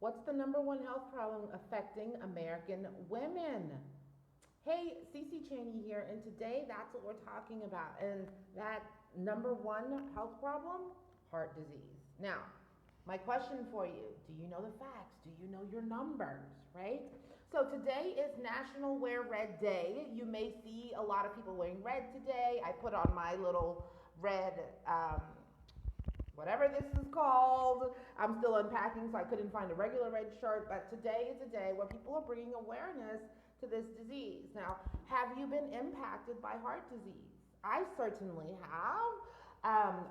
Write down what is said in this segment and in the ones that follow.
What's the number one health problem affecting American women? Hey, Cece Cheney here, and today that's what we're talking about. And that number one health problem? Heart disease. Now, my question for you, do you know the facts? Do you know your numbers, right? So today is National Wear Red Day. You may see a lot of people wearing red today. I put on my little red whatever this is called. I'm still unpacking, so I couldn't find a regular red shirt. But today is a day where people are bringing awareness to this disease. Now, have you been impacted by heart disease? I certainly have.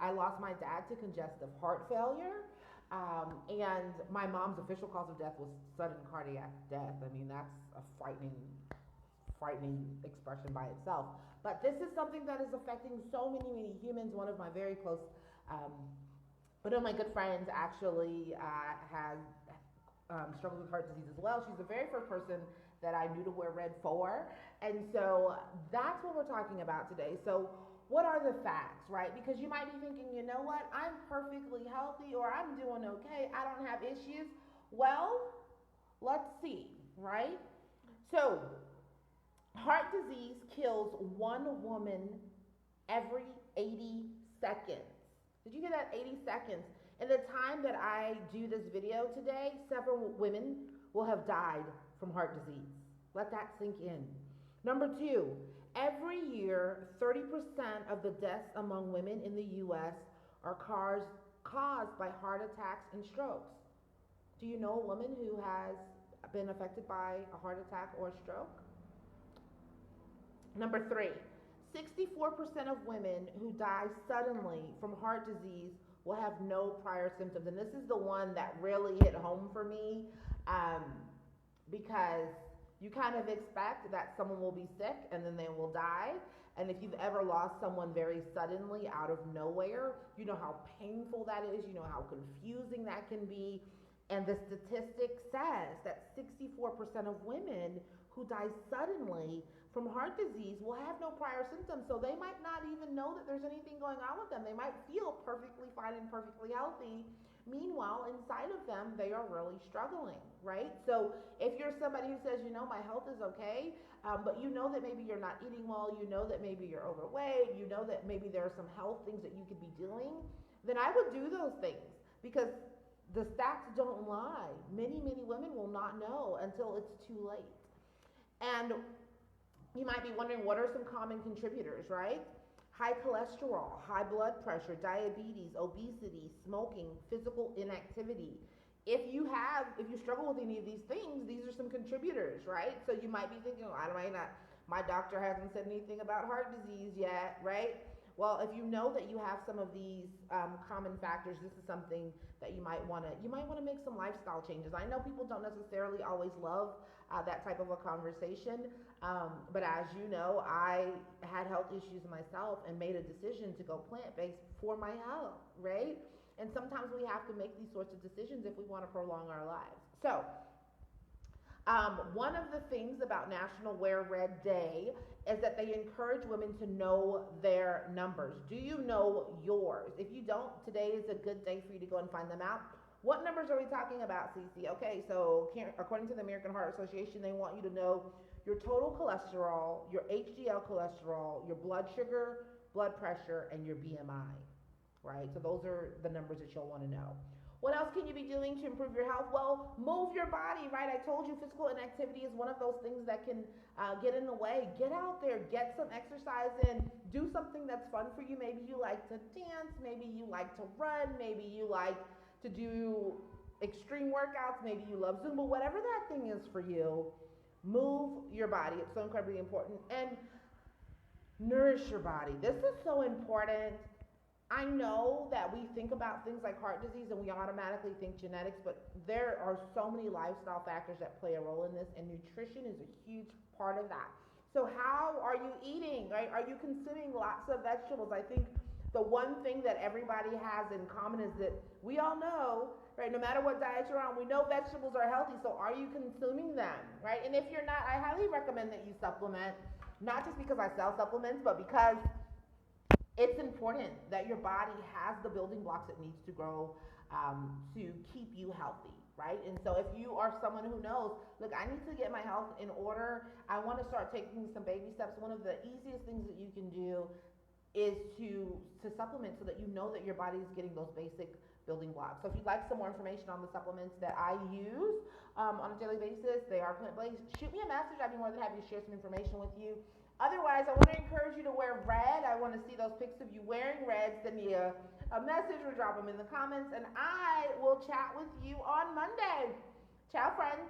I lost my dad to congestive heart failure. And my mom's official cause of death was sudden cardiac death. I mean, that's a frightening expression by itself. But this is something that is affecting so many, many humans. One of my very close um, one of my good friends actually has struggled with heart disease as well. She's the very first person that I knew to wear red for. And so that's what we're talking about today. So, what are the facts, right? Because you might be thinking, you know what, I'm perfectly healthy or I'm doing okay, I don't have issues. Well, let's see, right? So, heart disease kills one woman every 80 seconds. Did you hear that? 80 seconds. In the time that I do this video today, several women will have died from heart disease. Let that sink in. Number two, every year, 30% of the deaths among women in the U.S. are caused by heart attacks and strokes. Do you know a woman who has been affected by a heart attack or a stroke? Number three, 64% of women who die suddenly from heart disease will have no prior symptoms. And this is the one that really hit home for me um, because you kind of expect that someone will be sick and then they will die. And if you've ever lost someone very suddenly out of nowhere, you know how painful that is, you know how confusing that can be. And the statistic says that 64% of women who die suddenly from heart disease will have no prior symptoms. So they might not even know that there's anything going on with them. They might feel perfectly fine and perfectly healthy. Meanwhile, inside of them, they are really struggling, right? So if you're somebody who says, you know, my health is okay, but you know that maybe you're not eating well, you know that maybe you're overweight, you know that maybe there are some health things that you could be doing, then I would do those things because the stats don't lie. Many, many women will not know until it's too late. And you might be wondering what are some common contributors, right? High cholesterol, high blood pressure, diabetes, obesity, smoking, physical inactivity. If you struggle with any of these things, these are some contributors, right? So you might be thinking, oh, I might not, my doctor hasn't said anything about heart disease yet, right? Well, if you know that you have some of these common factors, this is something that you might want to make some lifestyle changes. I know people don't necessarily always love that type of a conversation, but as you know, I had health issues myself and made a decision to go plant based for my health, right? And sometimes we have to make these sorts of decisions if we want to prolong our lives. So, one of the things about National Wear Red Day is that they encourage women to know their numbers. Do you know yours? If you don't, today is a good day for you to go and find them out. What numbers are we talking about, Cece? Okay, so according to the American Heart Association, they want you to know your total cholesterol, your HDL cholesterol, your blood sugar, blood pressure, and your BMI, right? So those are the numbers that you'll want to know. What else can you be doing to improve your health? Well, move your body, right? I told you physical inactivity is one of those things that can get in the way. Get out there, get some exercise in, do something that's fun for you. Maybe you like to dance, maybe you like to run, maybe you like to do extreme workouts, maybe you love Zumba, whatever that thing is for you, move your body. It's so incredibly important. And nourish your body. This is so important. I know that we think about things like heart disease and we automatically think genetics, but there are so many lifestyle factors that play a role in this, and nutrition is a huge part of that. So, how are you eating, right? Are you consuming lots of vegetables? I think the one thing that everybody has in common is that we all know, right, no matter what diet you're on, we know vegetables are healthy, so are you consuming them, right? And if you're not, I highly recommend that you supplement, not just because I sell supplements, but because it's important that your body has the building blocks it needs to grow to keep you healthy, right? And so if you are someone who knows, look, I need to get my health in order, I want to start taking some baby steps. One of the easiest things that you can do is to supplement so that you know that your body is getting those basic building blocks. So if you'd like some more information on the supplements that I use on a daily basis, they are plant-based. Shoot me a message. I'd be more than happy to share some information with you. Otherwise, I want to encourage you to wear red. I want to see those pics of you wearing red. Send me a message or drop them in the comments, and I will chat with you on Monday. Ciao, friends.